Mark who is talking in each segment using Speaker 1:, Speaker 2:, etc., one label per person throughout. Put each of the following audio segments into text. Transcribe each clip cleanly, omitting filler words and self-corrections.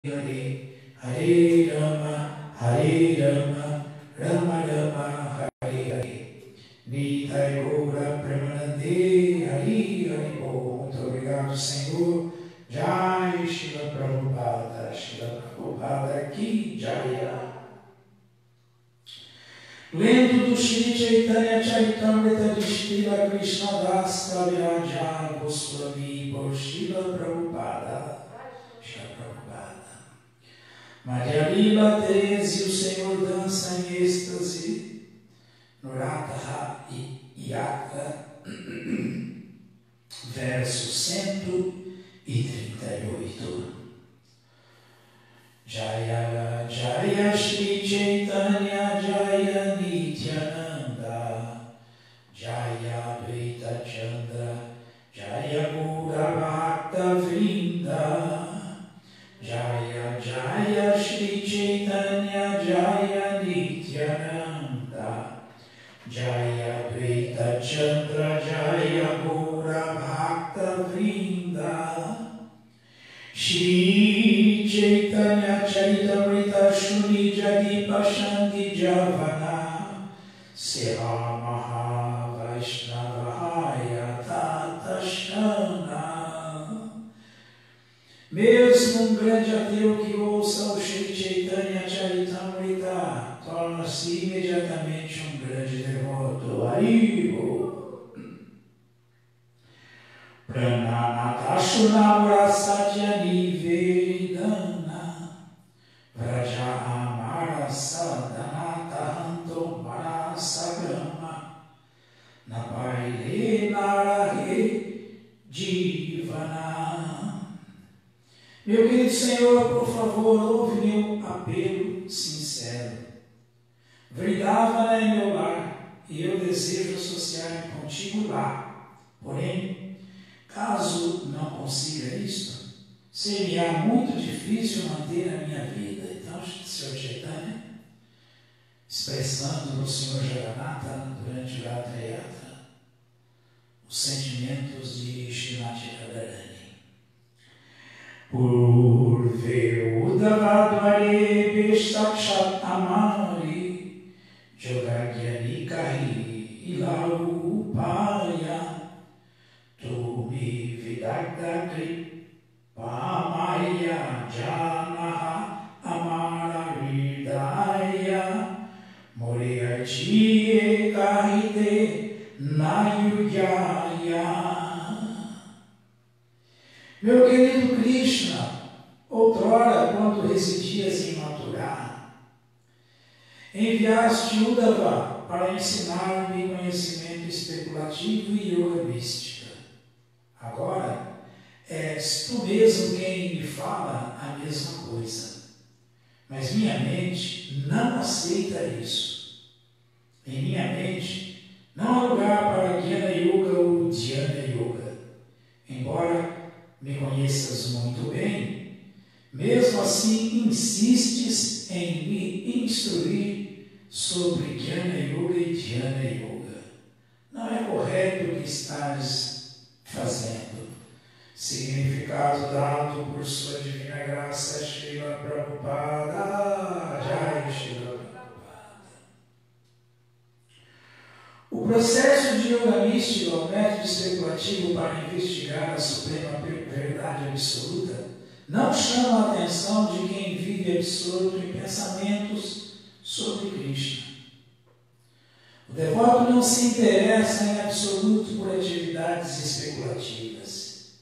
Speaker 1: Hare Hare Rama Rama Rama Hare Hare. Nitai Gaura Premanande Hari Hari Bol. Muito obrigado, Senhor. Jai Shila Prabhupada, Shila Prabhupada Ki Jaya. Lendo do Shri Chaitanya Charitamrita de Srila Krishna Das Kaviraj Goswami por Shila Prabhupada. Maria Lila 13, o Senhor dança em êxtase no Radha e Yaka, verso 138. Jaya Jaya Shri Chaitanya Jaya Nityananda Jaya Advaita Chandra Jaya Gaura Bhakta Vrinda Jaya Jaya Shri Chaitanya Jaya Nityananda Jaya Advaita Chandra Jaya Gaura Bhakta Vrinda Shri Chaitanya Charitamrita Shuni Jadipa Shanti Javana Seva Maha Vaishnavaya Tata Shana. Mesmo um grande ateu que ouça o Shri Chaitanya Charitamrita torna-se imediatamente um grande devoto. Haribo. Prananatashunamura Satyani Vedana Vrajahamara Sadhanatahanto Marasagrama Napaire Narahe Jivana. Meu querido Senhor, por favor, ouve meu apelo sincero. Vrindavan é meu lar e eu desejo associar-me contigo lá. Porém, caso não consiga isto, seria muito difícil manter a minha vida. Então, Sr. Chaitanya, expressando no Sr. Jagannatha durante o Ratha Yatra os sentimentos de Srimati Radharani. Purve Uddhavadvare Vishtakshat Amari Jogagyani Kahi Ilau Upaya Tumi Vidagda Kripamaya Janaha Amara Hridaya Moriyachi Kahite Nayujaya. Meu querido Krishna, outrora, quando residias em Mathura, enviaste Uddhava para ensinar-me conhecimento especulativo e yoga mística. Agora, és tu mesmo quem me fala a mesma coisa. Mas minha mente não aceita isso. Em minha mente, não há lugar para Jnana Yoga ou Dhyana Yoga. Embora me conheças muito bem, mesmo assim insistes em me instruir sobre Jnana Yoga e Dhyana Yoga. Não é correto o que estás fazendo. Significado dado por sua divina graça, Srila Prabhupada. Jai Srila Prabhupada. O processo de yoga místico é um método especulativo para investigar a suprema verdade absoluta. Não chama a atenção de quem vive absorto em pensamentos sobre Krishna. O devoto não se interessa em absoluto por atividades especulativas.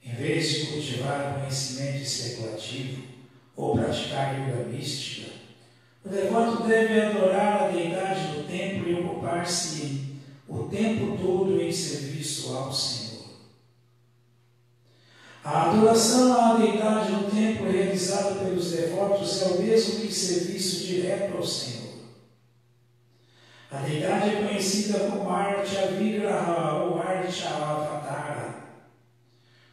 Speaker 1: Em vez de cultivar conhecimento especulativo ou praticar yoga mística, o devoto deve adorar a deidade do templo e ocupar-se o tempo todo em serviço ao Senhor. A adoração à deidade no templo realizada pelos devotos é o mesmo que serviço direto ao Senhor. A deidade é conhecida como Artya Vigraha ou Artya Avatara,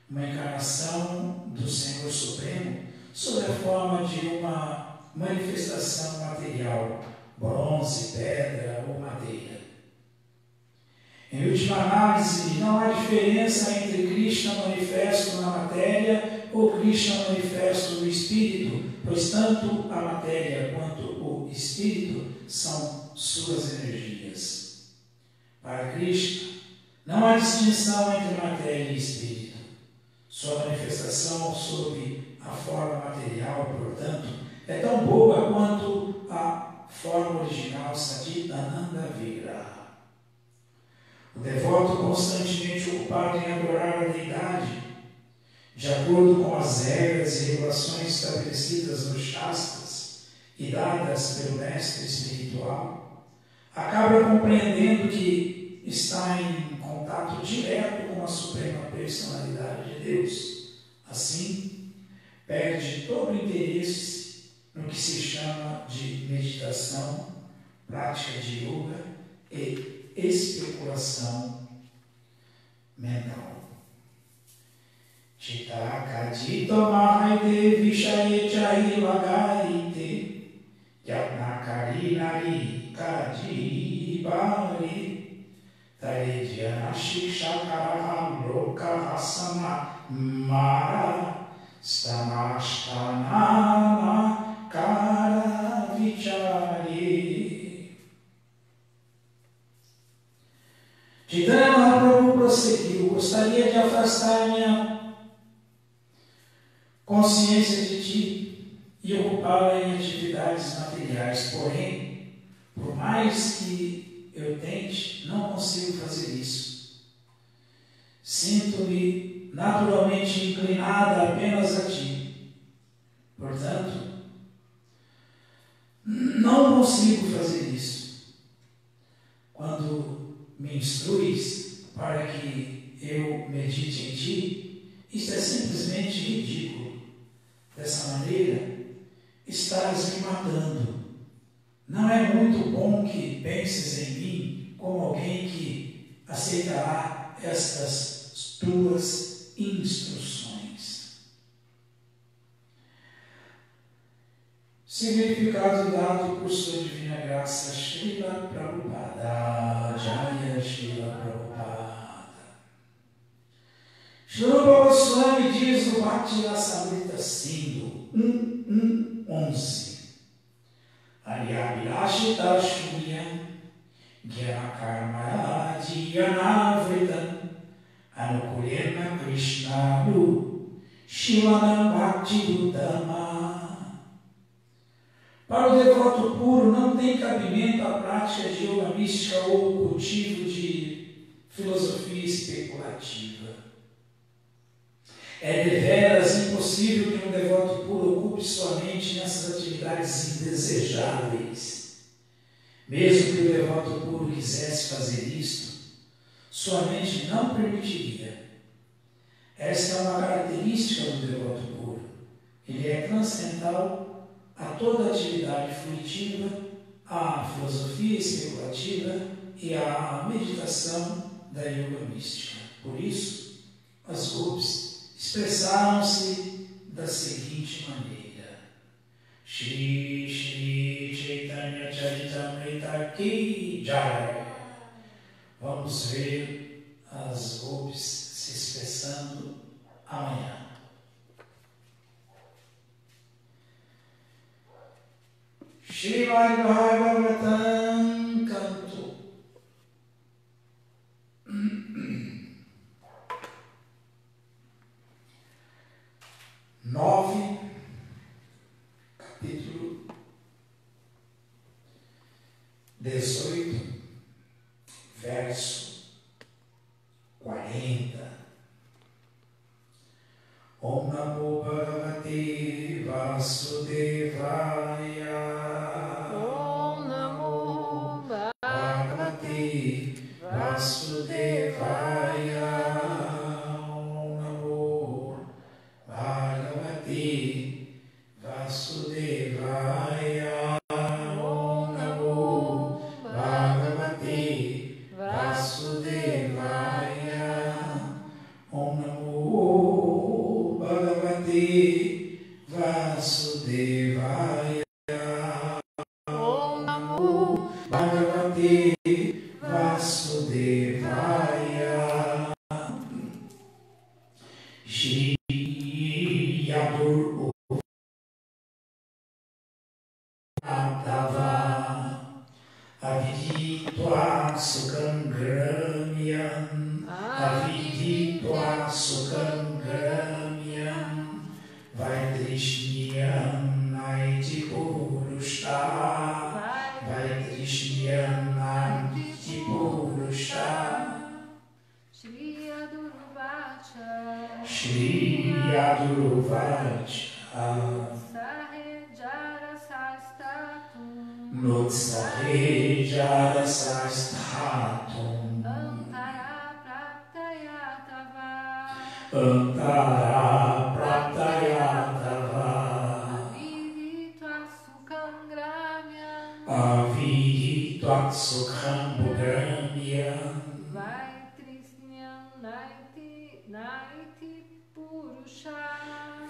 Speaker 1: uma encarnação do Senhor Supremo sob a forma de uma manifestação material, bronze, pedra ou madeira. Em última análise, não há diferença entre Krishna manifesto na matéria o Krishna manifesto do Espírito, pois tanto a matéria quanto o Espírito são suas energias. Para Krishna, não há distinção entre matéria e Espírito. Sua manifestação sob a forma material, portanto, é tão boa quanto a forma original Satidananda Vigraha. O devoto constantemente ocupado em adorar a deidade, de acordo com as regras e regulações estabelecidas nos Shastras e dadas pelo mestre espiritual, acaba compreendendo que está em contato direto com a Suprema Personalidade de Deus. Assim, perde todo o interesse no que se chama de meditação, prática de yoga e especulação mental. Chitakajito mahaite vishaye chahi lagaite yatnakari nari kaji bari taridhyana shikshakara loka hasana mara stamashtanana kara vichari. Chaitanya Mahaprabhu prosseguiu: gostaria de afastar minha consciência de ti e ocupá-la em atividades materiais, porém, por mais que eu tente, não consigo fazer isso. Sinto-me naturalmente inclinada apenas a ti. Portanto, não consigo fazer isso. Quando me instruis para que eu medite em ti, isto é simplesmente ridículo. Dessa maneira, estás me matando. Não é muito bom que penses em mim como alguém que aceitará estas tuas instruções. Significado dado por sua divina graça, Srila Prabhupada. Jaya Srila Prabhupada. Srila Goswami diz no Bhakti Rasamrita Sindhu 1.1.11: Aryabilashita Shunyam Gyanakarma Jiyanavritam Anukulena Krishnadu Shivanam Bhakti Uttama. Para o devoto puro não tem cabimento a prática de yoga mística ou o cultivo de filosofia especulativa. É deveras impossível que um devoto puro ocupe sua mente nessas atividades indesejáveis. Mesmo que o devoto puro quisesse fazer isto, sua mente não permitiria. Esta é uma característica do devoto puro. Ele é transcendental a toda atividade fruitiva, à filosofia especulativa e à meditação da yoga mística. Por isso, as gopis expressaram-se da seguinte maneira: Shri Shri Chaitanya Charitamrita Ki Jai. Vamos ver as gopis se expressando amanhã. Srimad Bhagavatam, canto 9, capítulo 18, verso 40. Om Namo Bhagavate Vasudevaya. Vasudevaya. Om Namo Bhagavate Vasudevaya. Om Namo Bhagavate Vasudevaya. Om Namo Bhagavate Vasudevaya. Om Namo Bhagavate Vasudevaya. Shri Vaitrishniyam Naiti Purusha. Vaitrishniyam Naiti Purusha.
Speaker 2: Shri Aduruvacha.
Speaker 1: Shri Aduruvacha.
Speaker 2: Sahe Jara Sastatum.
Speaker 1: Nutsahe Jara Sastatum.
Speaker 2: Antara Praptaya Tava.
Speaker 1: Antara Praptaya Tava.
Speaker 2: Aviditva Sukham Gramyam.
Speaker 1: Aviditva Sukham Gramyam.
Speaker 2: Vaitrishniyam Naiti Purusha.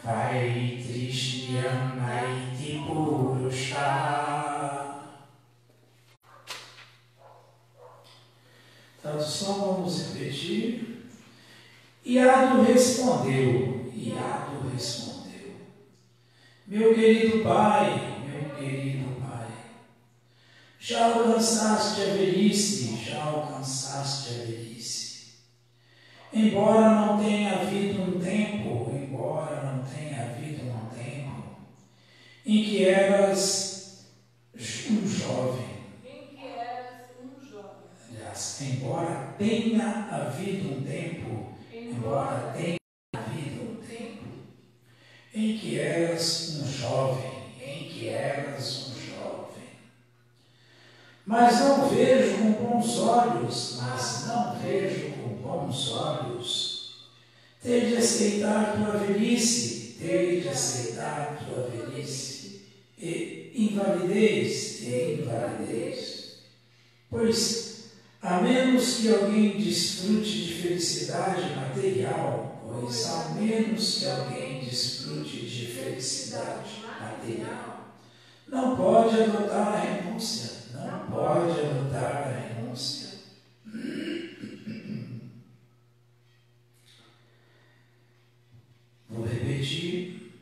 Speaker 1: Vaitrishniyam Naiti Purusha. Tradução, vamos repetir. Iado respondeu, meu querido pai, já alcançaste a velhice, embora não tenha havido um tempo em que eras um jovem. Aliás, embora tenha havido um tempo em que eras um jovem, mas não vejo com bons olhos, ter de aceitar tua velhice e invalidez, pois a menos que alguém desfrute de felicidade material, não pode adotar a renúncia. Vou repetir.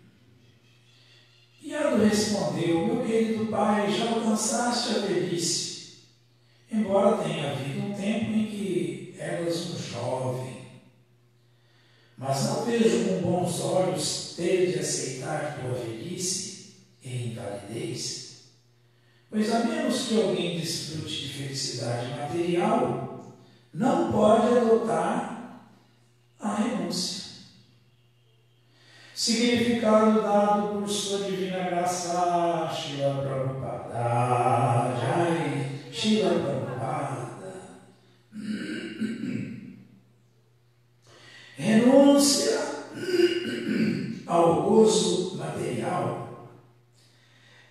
Speaker 1: Iado respondeu, meu querido pai, já alcançaste a velhice, embora tenha havido um tempo em que eras um jovem. Mas não vejo com bons olhos ter de aceitar tua velhice e invalidez, pois a menos que alguém desfrute de felicidade material, não pode adotar a renúncia. Significado dado por sua divina graça, Srila Prabhupada. Jai, Srila Prabhupada. Renúncia ao gozo material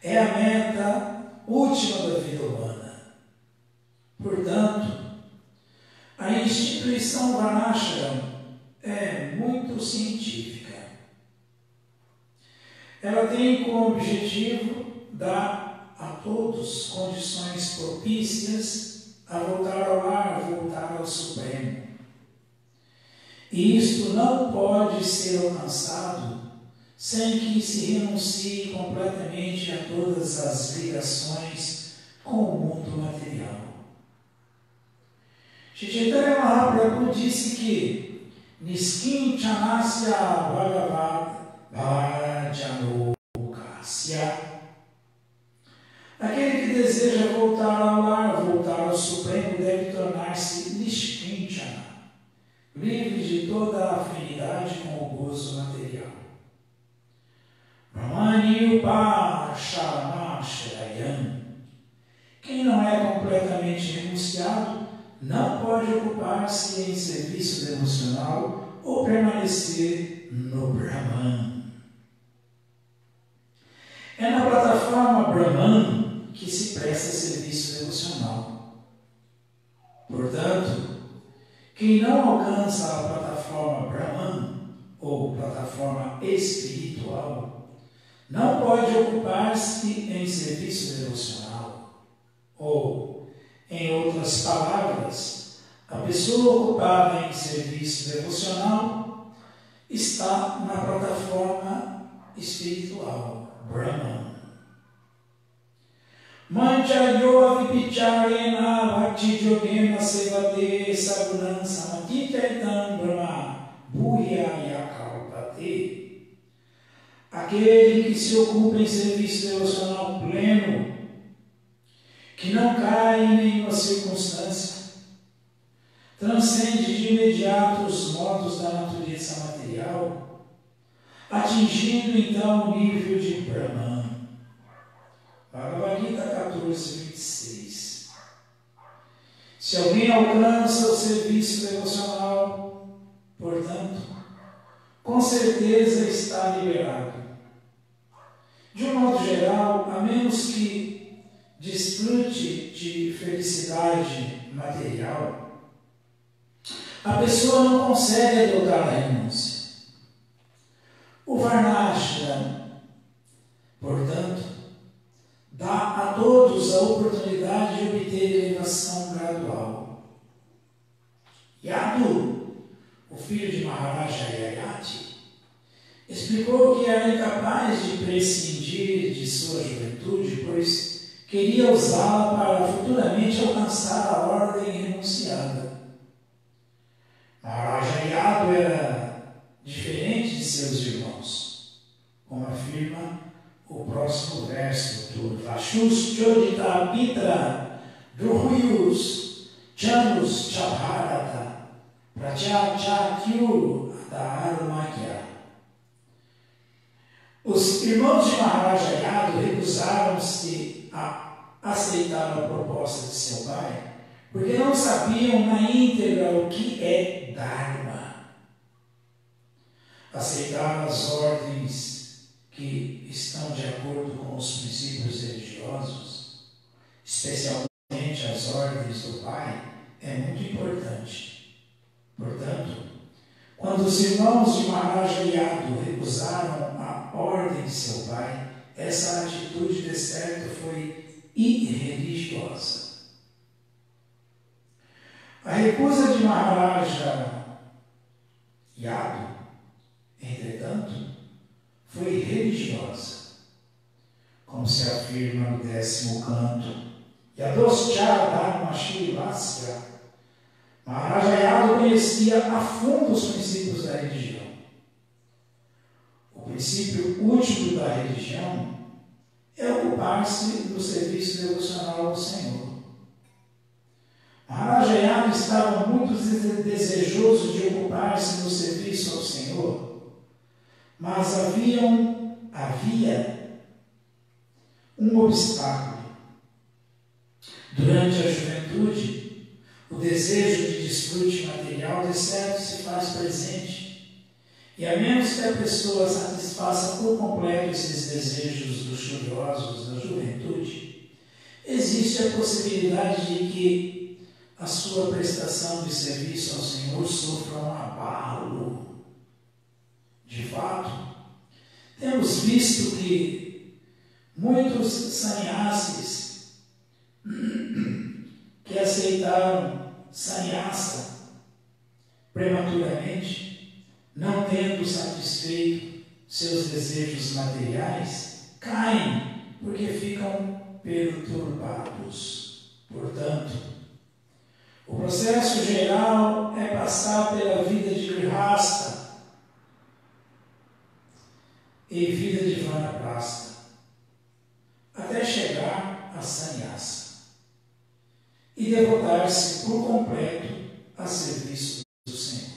Speaker 1: é a meta última da vida humana. Portanto, a instituição Varnashram é muito científica. Ela tem como objetivo dar a todos condições propícias a voltar ao lar, voltar ao Supremo. E isto não pode ser alcançado sem que se renuncie completamente a todas as ligações com o mundo material. Shri Chaitanya Mahaprabhu disse que Niskin Chanasya Bhagavad Bhajanokasya, aquele que deseja voltar ao lar, voltar ao Supremo, deve tornar-se Nishkinchana, livre de toda a afinidade com o gozo material. Brahmani Upasharamashayam, quem não é completamente renunciado não pode ocupar-se em serviço devocional ou permanecer no Brahman. É na plataforma Brahman que se presta serviço devocional. Portanto, quem não alcança a plataforma Brahman, ou plataforma espiritual, não pode ocupar-se em serviço devocional. Ou, em outras palavras, a pessoa ocupada em serviço devocional está na plataforma espiritual, Brahman. Mancha yoga vipicharena bhakti yogena sevate sagunan samatitaitam brahma bhuya yakalpate. aquele que se ocupa em serviço devocional pleno, que não cai em nenhuma circunstância, transcende de imediato os modos da natureza material, atingindo então o nível de Brahman. Bhagavad Gita 14:26. Se alguém alcança o serviço devocional, portanto, com certeza está liberado. De um modo geral, a menos que desfrute de felicidade material, a pessoa não consegue adotar a renúncia. O Varnashram, portanto, dá a todos a oportunidade de obter elevação gradual. Yadu, o filho de Maharaja Yayati, explicou que era incapaz de prescindir de sua juventude, pois queria usá-la para futuramente alcançar a ordem renunciada. Maharaja Yadu era diferente de seus irmãos, como afirma o próximo verso do Vashus Chodita Pitra Druhuyus Janus Chabharata Pratyachakyu Adharmakya. Os irmãos de Maharaja Yadu recusaram-se a aceitar a proposta de seu pai, porque não sabiam na íntegra o que é Dharma. Aceitaram as ordens que estão de acordo com os princípios religiosos, especialmente as ordens do pai, é muito importante. Portanto, quando os irmãos de Maharaja Yadu recusaram a ordem de seu pai, essa atitude de certo foi irreligiosa. A recusa de Maharaja Yadu, entretanto, foi religiosa, como se afirma no 10º canto. Yadoschar Dharma Shivasya. Maharaja Yadu conhecia a fundo os princípios da religião. O princípio último da religião é ocupar-se do serviço devocional ao Senhor. Maharaja Yadu estava muito desejoso de ocupar-se do serviço ao Senhor, mas havia um obstáculo. Durante a juventude, o desejo de desfrute material de certo se faz presente, e a menos que a pessoa satisfaça por completo esses desejos luxuriosos da juventude, existe a possibilidade de que a sua prestação de serviço ao Senhor sofra um abalo. De fato, temos visto que muitos sannyasis que aceitaram sannyasa prematuramente, não tendo satisfeito seus desejos materiais, caem porque ficam perturbados. Portanto, o processo geral é passar pela vida de grihasta e vida de vanaprastha, até chegar a sannyasa e devotar-se por completo a serviço do Senhor.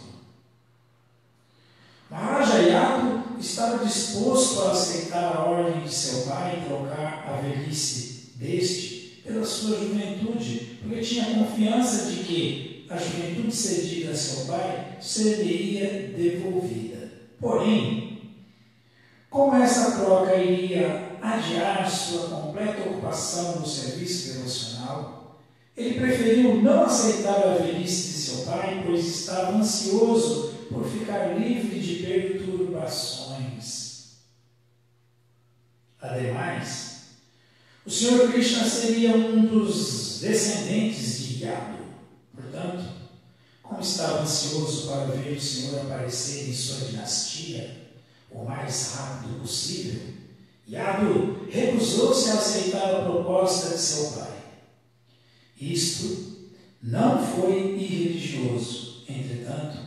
Speaker 1: Maharaja Yadu estava disposto a aceitar a ordem de seu pai e trocar a velhice deste pela sua juventude, porque tinha confiança de que a juventude cedida a seu pai seria devolvida. Porém, como essa troca iria adiar sua completa ocupação no serviço devocional, ele preferiu não aceitar a velhice de seu pai, pois estava ansioso por ficar livre de perturbações. Ademais, o Senhor Krishna seria um dos descendentes de Yadu. Portanto, como estava ansioso para ver o Senhor aparecer em sua dinastia o mais rápido possível, Yadu recusou-se a aceitar a proposta de seu pai. Isto não foi irreligioso, entretanto,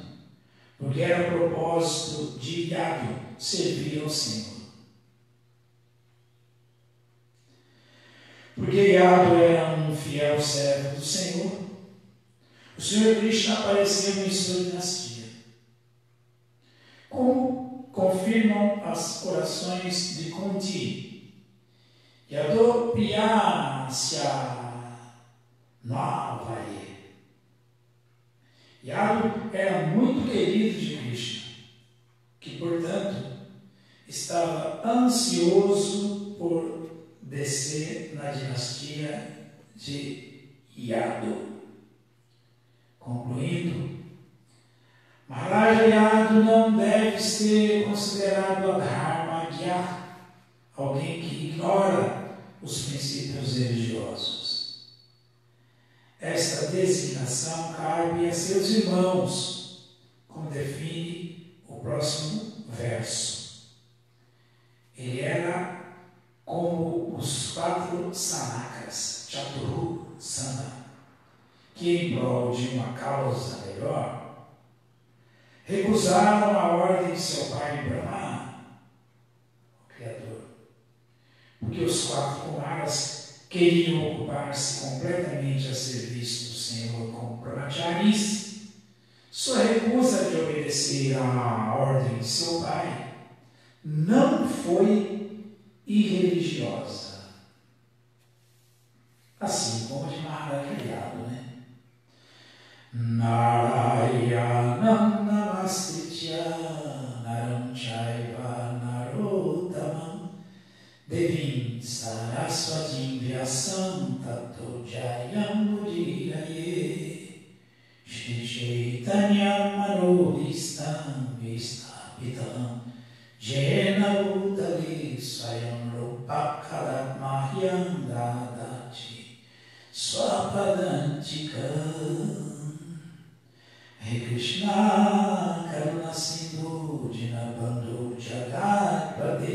Speaker 1: porque era propósito de Yadu servir ao Senhor. Porque Yadu era um fiel servo do Senhor, o Senhor Krishna apareceu em sua dinastia. Como confirmam as orações de Kunti, Yadu Priyasya Navaye. Yadu era muito querido de Krishna, que, portanto, estava ansioso por descer na dinastia de Yadu. Concluindo, Maharaja Yadu não deve ser considerado adharmagya, alguém que ignora os princípios religiosos. Esta designação cabe a seus irmãos, como define o próximo verso. Ele era como os 4 sanakas, Chaturhu Sana, que em prol de uma causa melhor, recusaram a ordem de seu pai Brahma, o Criador, porque os 4 Kumaras queriam ocupar-se completamente a serviço do Senhor como brahmacharis. Sua recusa de obedecer à ordem de seu pai não foi irreligiosa, assim como a de Maharaja Yadu, né? Narayanam Namastitya Naram Chaiva Narottamam Devim Saraswatim Vyasam Tato Jayam Mudiraye Shri Chaitanya Manobhistam Vistapitam Jena Bhutale Swayam Rupa Kalatmahyam Dadati Swapadantikam. Hare Krishna Karuna Sindhu Dinabandhu Jagatpade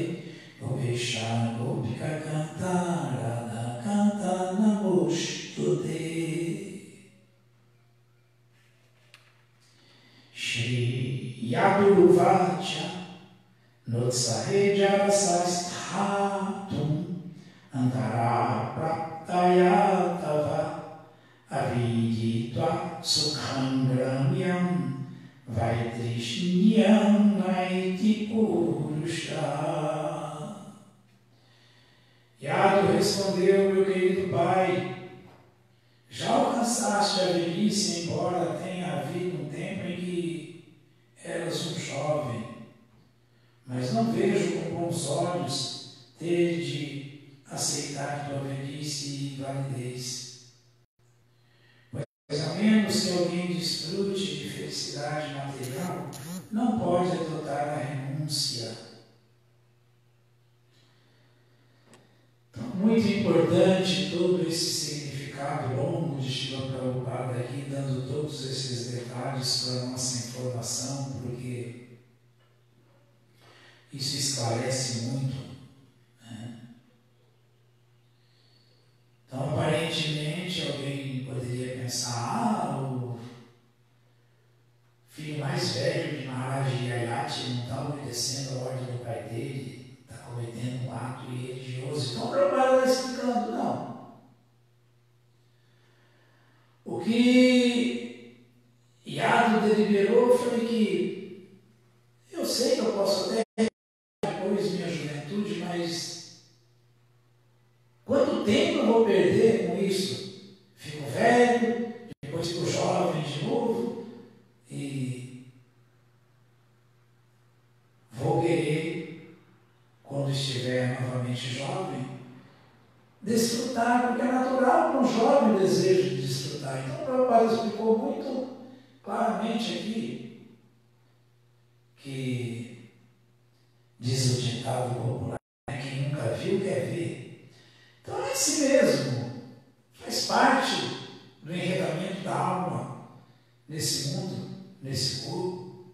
Speaker 1: Gopesha Gopika Kanta Radha Kanta Namostute. Shri Yaduruvacha Notsahe Jarasasthatum Antara Praptaya Tava Aviditva Sukham Gramyam Vaidrishnyam Naiti Purusha. Yadu respondeu, meu querido pai, já alcançaste a velhice, embora tenha havido um tempo em que eras um jovem, mas não vejo com bons olhos ter de aceitar tua velhice e validez. Pois a menos que alguém desfrute de felicidade material, não pode adotar a renúncia. Então, muito importante todo esse significado longo de Śrīla Prabhupada aqui, dando todos esses detalhes para a nossa informação, porque isso esclarece muito, né? Então, aparentemente, alguém poderia pensar, o filho mais velho de Maharaja Yayati não está obedecendo a ordem do pai dele, está cometendo um ato irreligioso. Então, o Prabhupada está explicando, não. O que Yadu deliberou foi que eu sei que eu posso até depois minha juventude, mas quanto tempo eu vou perder com isso? Fico velho, depois fico jovem de novo e vou querer, quando estiver novamente jovem, desfrutar, porque é natural para um jovem o desejo de desfrutar. Então o Prabhupada explicou muito claramente aqui que diz o ditado popular, quem nunca viu quer ver. Então é assim mesmo, faz parte do enredamento da alma nesse mundo, nesse corpo.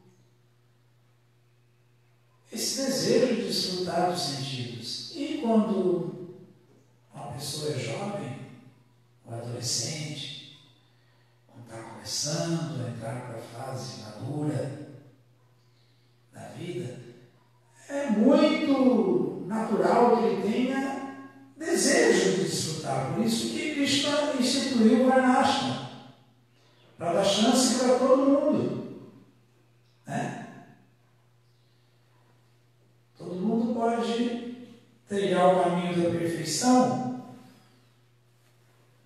Speaker 1: Esse desejo de desfrutar dos sentidos. E quando uma pessoa é jovem, ou adolescente, quando está começando a entrar para a fase madura da vida, é muito natural que ele tenha desejo desejo de desfrutar. Por isso que Krishna instituiu o Varnashram, para dar chance para todo mundo. Né? Todo mundo pode trilhar o caminho da perfeição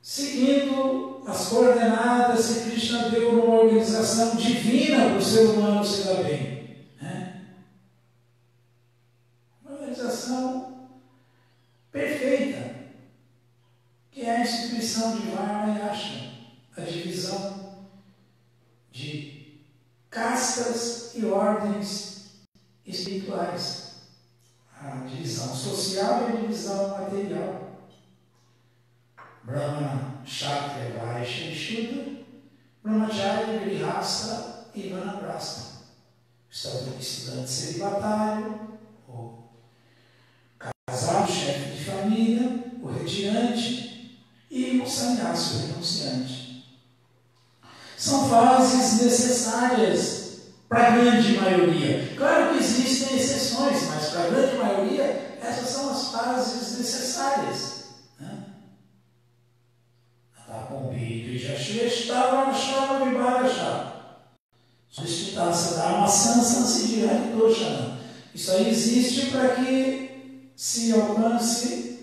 Speaker 1: seguindo as coordenadas que Krishna deu numa organização divina para o ser humano se dar bem. Né? Uma organização perfeita, que é a instituição de Varna e Ashram, a divisão de castas e ordens espirituais, a divisão social e a divisão material. Brahmana, Kshatriya, Vaishya e Shudra, Brahmacharya, Grihastha e Vanaprastha. Estudante celibatário, o casado, chefe de família, o retirante e o sannyasi, o renunciante. São fases necessárias para a grande maioria. Claro que existem exceções, mas para a grande maioria essas são as fases necessárias. Isso aí existe para que se alcance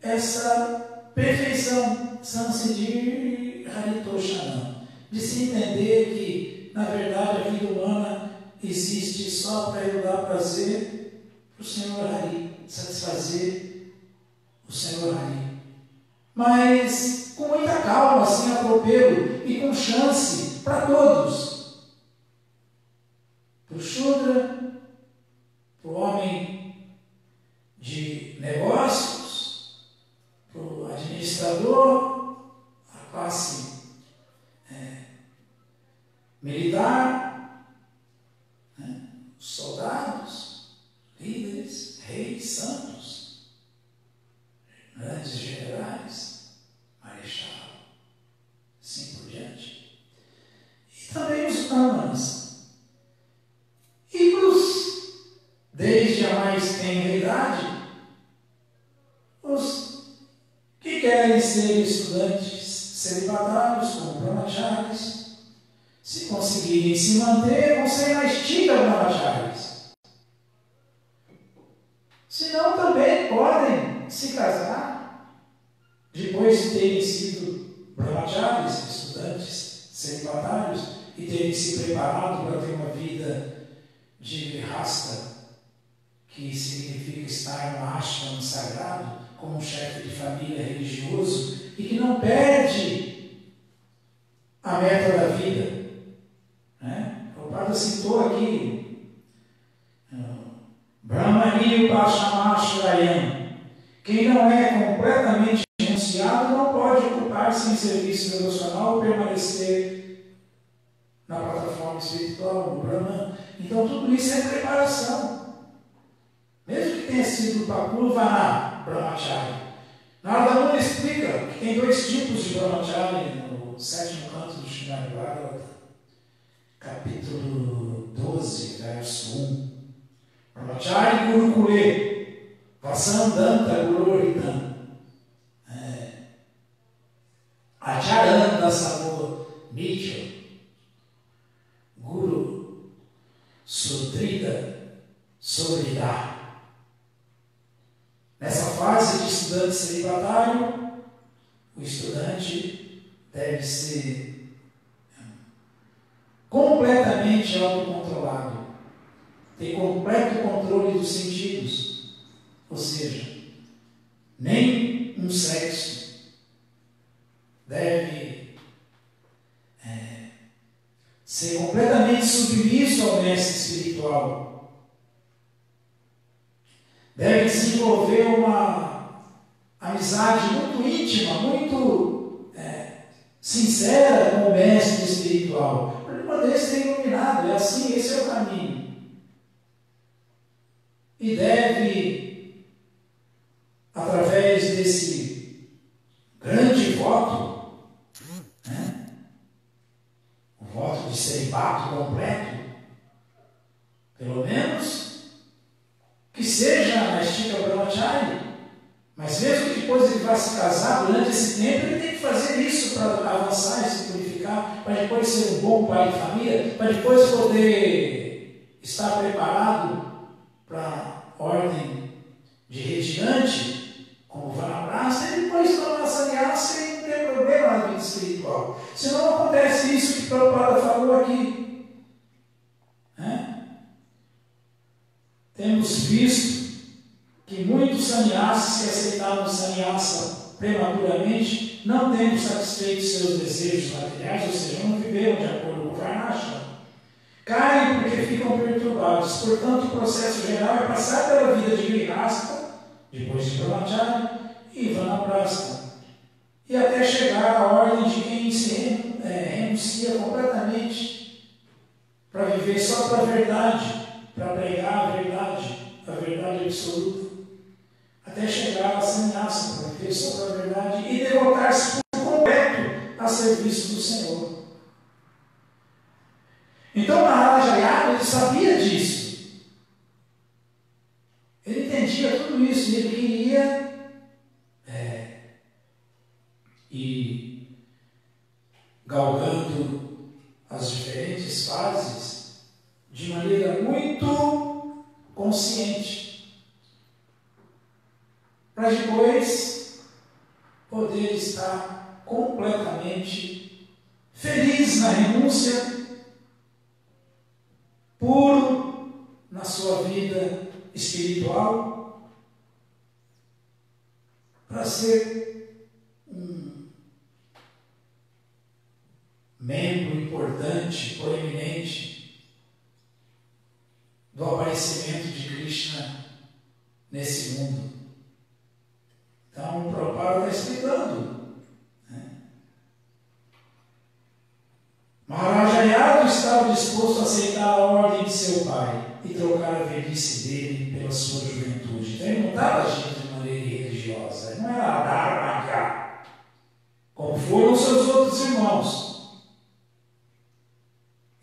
Speaker 1: essa perfeição, Sansiddhi Haritoshana, de se entender que, na verdade, a vida humana existe só para eu dar prazer para o Senhor Hari, satisfazer o Senhor Hari. Mas com muita calma, sem atropelo e com chance para todos. Para o Shudra, para o homem de negócios, para o administrador, a classe militar, né? Os soldados, líderes, reis, santos, grandes generais, marechal, assim por diante. E também os brahmanas. E para os, desde a mais tenra idade, os que querem ser estudantes celibatários, como brahmacharis, se conseguirem se manter, vão ser mais tika brahmacharis. Se não, também podem se casar, depois de terem sido brahmacharis, estudantes celibatários, e terem se preparado para ter uma vida de grihastha, que significa estar no ashram sagrado, como um chefe de família religioso, e que não perde a meta da vida. Né? O Prabhupada citou aqui Brahmani Upashamashrayam. Quem não é completamente renunciado não pode ocupar-se em serviço devocional ou permanecer na plataforma espiritual, no Brahman. Então tudo isso é preparação. Mesmo que tenha sido Papurvana Brahmachari. Narada Muni explica que tem dois tipos de Brahmachari no 7º canto do Srimad Bhagavatam, capítulo 12, verso 1. Brahmachari Gurukule, Vasandanta Gururitam, Acharanda Sabor Nitya, Guru Sudrida Sobrida. Nessa fase de estudante celibatário, o estudante deve ser completamente autocontrolado, ter completo controle dos sentidos, ou seja, nem um sexo deve ser completamente submisso ao mestre espiritual. Deve desenvolver uma amizade muito íntima, muito sincera com o mestre espiritual, para ele poder ser iluminado. É assim, esse é o caminho. E deve, através desse grande voto, o voto de celibato completo, pelo menos que seja na Estika Brahmachari, mas mesmo que depois ele vai se casar, durante esse tempo ele tem que fazer isso para avançar e se purificar, para depois ser um bom pai de família, para depois poder estar preparado para a ordem de retirante, como Vanaprastha, e depois tornar sannyasa e não ter problema na vida espiritual. Senão acontece isso que o Prabhupada falou aqui. Temos visto que muitos sannyasas que aceitaram o sannyasa prematuramente não tendo satisfeito seus desejos materiais, ou seja, não viveram de acordo com o Varnashram. Caem porque ficam perturbados. Portanto, o processo geral é passar pela vida de Grihastha, depois de Brahmacharya e Vanaprastha, e até chegar à ordem de quem se renuncia completamente para viver só para a verdade, para pregar a verdade absoluta, até chegar a sannyasa, para viver só para a verdade e devotar-se por completo a serviço do Senhor. Então Maharaja Yadu, ele sabia disso. Ele entendia tudo isso e ele queria ir galgando as diferentes fases de maneira muito consciente, para depois poder estar completamente feliz na renúncia, puro na sua vida espiritual, para ser um membro importante, proeminente do aparecimento de Krishna nesse mundo. Então o Prabhupada está explicando. Maharaja Yadu estava disposto a aceitar a ordem de seu pai e trocar a velhice dele pela sua juventude. Então ele não estava agindo de maneira religiosa, ele não era Dharma, como foram seus outros irmãos.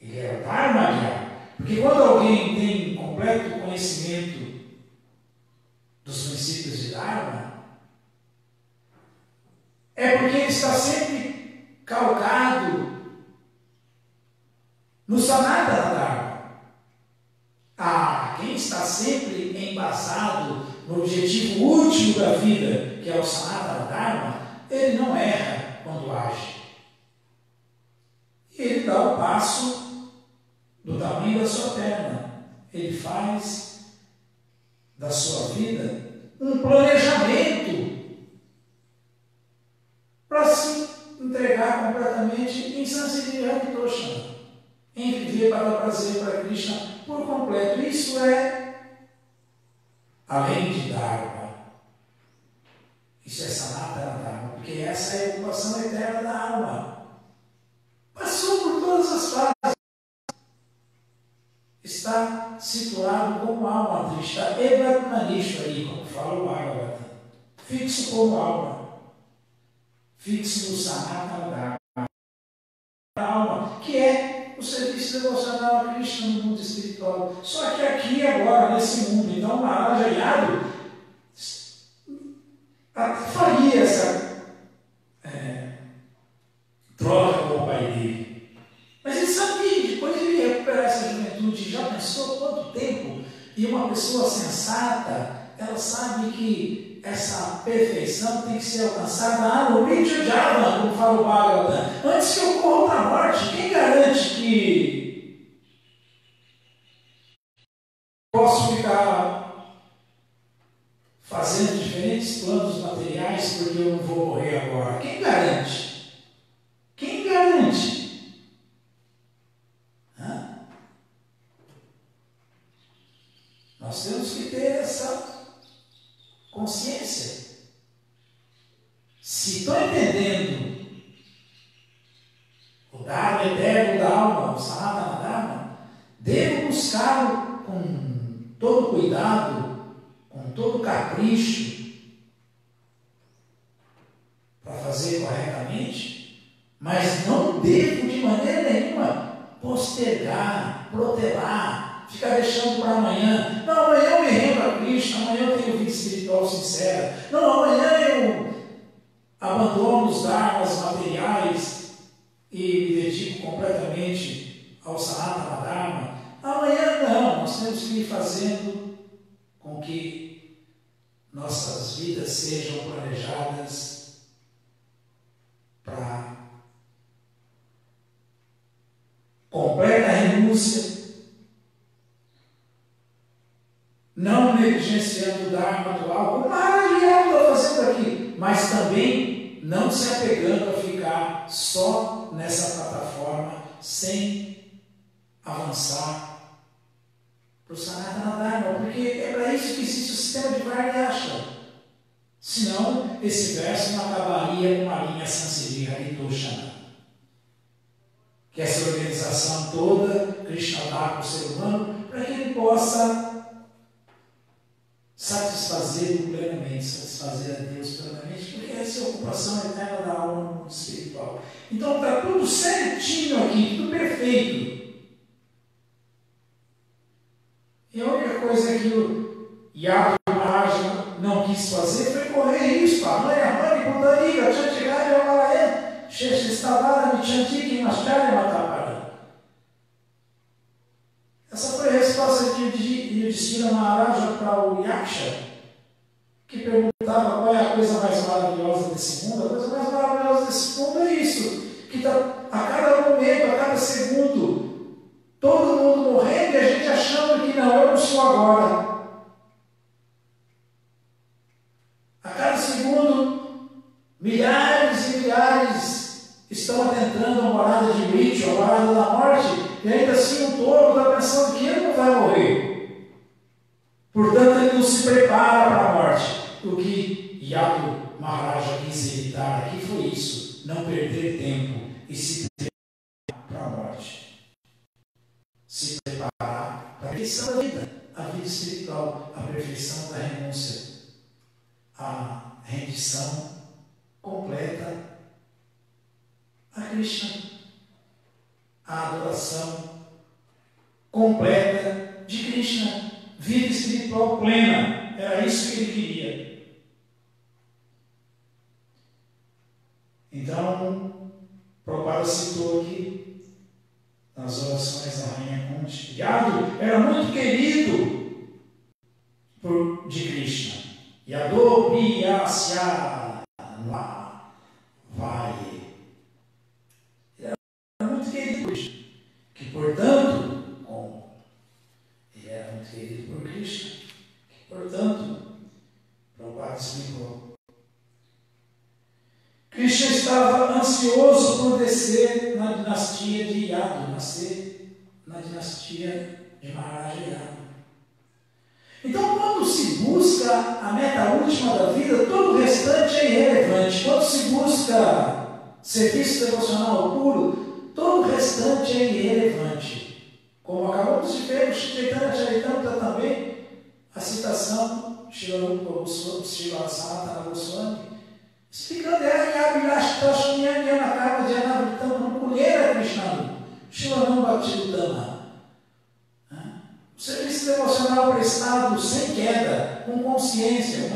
Speaker 1: Ele era Dharma, porque quando alguém tem completo conhecimento dos princípios de Dharma, é porque ele está sempre calcado no Sanatana Dharma. Quem está sempre embasado no objetivo último da vida, que é o Sanatana Dharma, ele não erra quando age. E ele dá o passo do tamanho da sua perna. Ele faz da sua vida um planejamento para se entregar completamente em Sansiriya Toshana, em viver para dar prazer para Krishna por completo. Isso é além de Dharma. Isso é Sanatana Dharma, porque essa é a ocupação eterna da alma. Passou por todas as fases. Está situado como alma, está Evatmanishvari, como fala o Bhagavatam. Fixo como alma. Fixo no Sanatana Dharma. A alma, que é o serviço devocional a Krishna no mundo espiritual. Só que aqui agora, nesse mundo, então Maharaja Yadu faria essa troca com o pai dele. Mas ele sabia que depois ele ia recuperar essa juventude. Já pensou quanto tempo? E uma pessoa sensata, ela sabe que essa perfeição tem que ser alcançada no Ritya Java, como fala o Bhagavatam, antes que ocorra outra morte. Quem garante que posso ficar fazendo diferentes planos materiais porque eu não vou morrer agora? Quem garante? Quem garante? Nós temos que ter essa consciência. Se estou entendendo o Dharma eterno da alma, o Sanatana Dharma, devo buscar com todo cuidado, com todo capricho, para fazer corretamente, mas não devo de maneira nenhuma postergar, protelar, ficar deixando para amanhã. Não, amanhã eu me rendo a Cristo, amanhã eu tenho vida espiritual sincera. Não, amanhã eu abandono os dharmas materiais e me dedico completamente ao Sanatana Dharma. Amanhã não, nós temos que ir fazendo com que nossas vidas sejam planejadas para completa renúncia, não negligenciando o Dharma atual, como Maharaj está fazendo aqui, mas também não se apegando a ficar só nessa plataforma sem avançar para o Sanatana Dharma, porque é para isso que existe o sistema de Varnashram. Senão, esse verso não acabaria com a linha Sansiri Haritoshana, que é essa organização toda, Krishna dá para o ser humano, para que ele possa satisfazê-lo plenamente, satisfazer a Deus plenamente, porque essa é a ocupação eterna da alma no mundo espiritual. Então está tudo certinho aqui, tudo perfeito. E a única coisa que o Yadu Maharaj não quis fazer foi correr risco. Amani, Budaniga, Chantigari, Amalaya, Sheshistavara, Michantik, Machari, Matapara. Essa foi a resposta de Yudhishthira Maharaja para o Yaksha, que perguntava qual é a coisa mais maravilhosa desse mundo. A coisa mais maravilhosa desse mundo é isso, que está a cada momento, a cada segundo, todo mundo morrendo e a gente achando que não, eu não sou agora. A cada segundo, milhares e milhares estão adentrando a morada de Mrityu, a morada da morte, e ainda assim o touro está pensando que ele não vai morrer. Portanto, ele não se prepara para a morte. O que Yadu Maharaja quis evitar aqui foi isso, não perder tempo e se preparar para a morte. Se preparar para a perfeição da vida, a vida espiritual, a perfeição da renúncia, a rendição completa a Krishna, a adoração completa de Krishna, vida espiritual plena. Era isso que ele queria. Então, Prabhupada citou aqui nas orações da Rainha Kunti, Yadu era muito querido de Krishna. Yado Priyasya vai. Ele era muito querido por Krishna. Que, portanto, como ele era muito querido por Krishna, que, portanto, Prabhupada explicou. Krishna estava ansioso por descer na dinastia de Yadu, nascer na dinastia de Maharaja Yadu. Então, quando se busca a meta última da vida, todo o restante é irrelevante. Quando se busca serviço devocional puro, todo o restante é irrelevante. Como acabamos de ver no Chaitanya Charitamrita também, a citação Srila Sanatana Goswami, explicando Shivanam Bhaktidutama. O serviço devocional prestado sem queda, com consciência,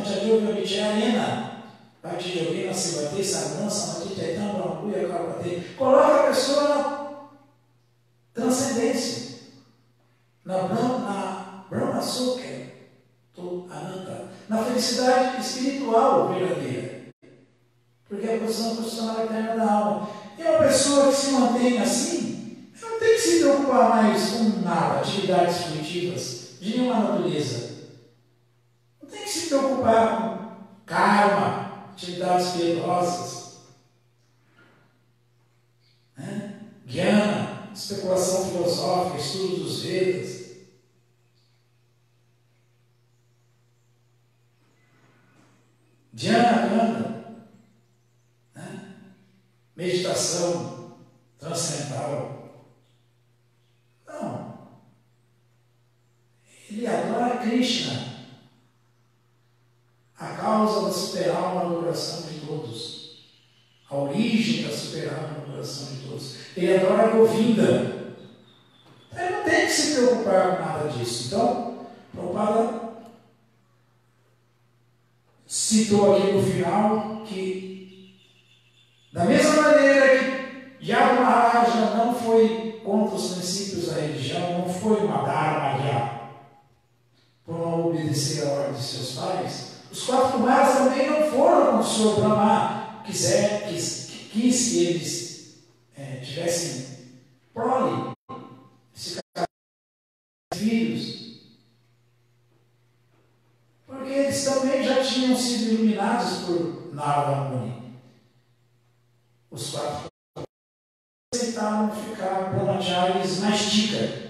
Speaker 1: coloca a pessoa na transcendência, na Brahma Sukha, na felicidade espiritual verdadeira, porque é a posição profissional eterna da alma. E uma pessoa que se mantém assim, não tem que se preocupar mais com nada, atividades fruitivas de nenhuma natureza. Não tem que se preocupar com karma, atividades piedosas, Jnana, especulação filosófica, estudo dos Vedas. Dhyana Kanda, meditação transcendental. Não. Ele adora Krishna, a causa da super-alma no coração de todos, a origem da super-alma no coração de todos. Ele adora Govinda. Ele não tem que que se preocupar com nada disso. Então, Prabhupada citou aqui no final que, da mesma maneira que Yadu Maharaja não foi contra os princípios da religião, não foi uma Dharma por não obedecer a ordem de seus pais, os 4 Kumaras também não foram quando o Senhor Brahma quis que eles tivessem prole, se filhos, porque eles também já tinham sido iluminados por Narada Muni. Os 4 aceitaram ficar brahmacharis na estica.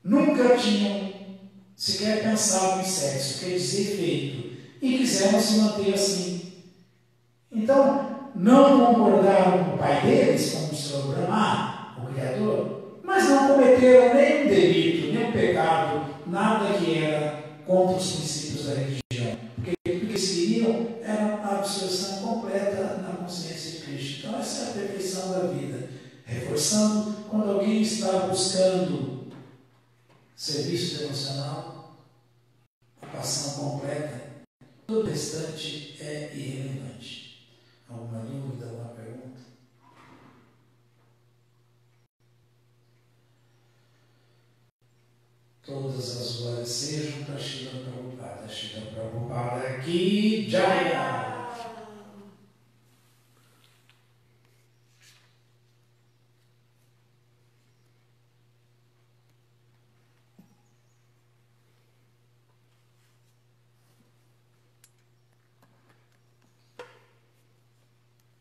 Speaker 1: Nunca tinham sequer pensado em sexo, quer dizer, feito, e quiseram se manter assim. Então, não concordaram com o pai deles, como o Senhor Brahma, o Criador, mas não cometeram nenhum delito, nenhum pecado, nada que era contra os princípios da religião. Porque o que eles queriam era a absorção completa na consciência de Cristo. Então, essa é a perfeição da vida. Reforçando, quando alguém está buscando serviço devocional, ocupação completa, todo o restante é irrelevante. Alguma dúvida, alguma pergunta? Todas as glórias sejam para Srila Prabhupada. Srila Prabhupada aqui, Jaya!